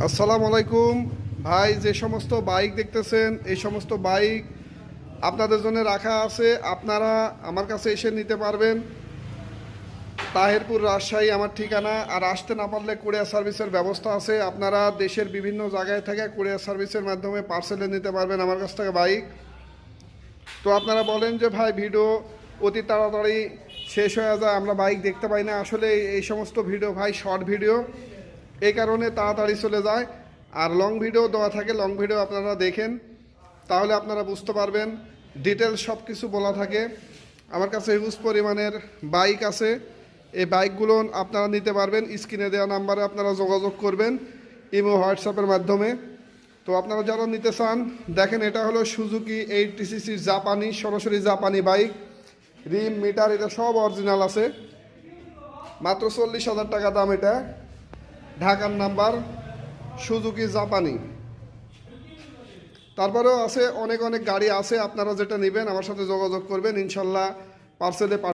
আসসালামু আলাইকুম ভাই, যে সমস্ত বাইক দেখতেছেন এই সমস্ত বাইক আপনাদের জন্য রাখা আছে। আপনারা আমার কাছে এসে নিতে পারবেন। তাহিরপুর, রাজশাহী আমার ঠিকানা। আর আসতে না পারলে কুরিয়ার সার্ভিসের ব্যবস্থা আছে। আপনারা দেশের বিভিন্ন জায়গায় থেকে কুরিয়ার সার্ভিসের মাধ্যমে পার্সেলে নিতে পারবেন আমার কাছ থেকে বাইক। তো আপনারা বলেন যে ভাই ভিডিও অতি তাড়াতাড়ি শেষ হয়ে যায়, আমরা বাইক দেখতে পাই না। আসলে এই সমস্ত ভিডিও ভাই শর্ট ভিডিও, এই কারণে তাড়াতাড়ি চলে যায়। আর লং ভিডিও দেওয়া থাকে, লং ভিডিও আপনারা দেখেন, তাহলে আপনারা বুঝতে পারবেন। ডিটেলস সব কিছু বলা থাকে। আমার কাছে হিউজ পরিমাণের বাইক আছে। এই বাইকগুলো আপনারা নিতে পারবেন। স্ক্রিনে দেওয়া নাম্বারে আপনারা যোগাযোগ করবেন ইমো হোয়াটসঅ্যাপের মাধ্যমে। তো আপনারা যারা নিতে চান দেখেন, এটা হলো সুজুকি 80cc জাপানি, সরাসরি জাপানি বাইক। রিম, মিটার এটা সব অরিজিনাল আছে। মাত্র 40,000 টাকা দাম। এটা ঢাকার নাম্বার, সুজুকি জাপানি। তারপরেও আছে অনেক অনেক গাড়ি আছে। আপনারা যেটা নেবেন আমার সাথে যোগাযোগ করবেন, ইনশাল্লাহ পার্সেলে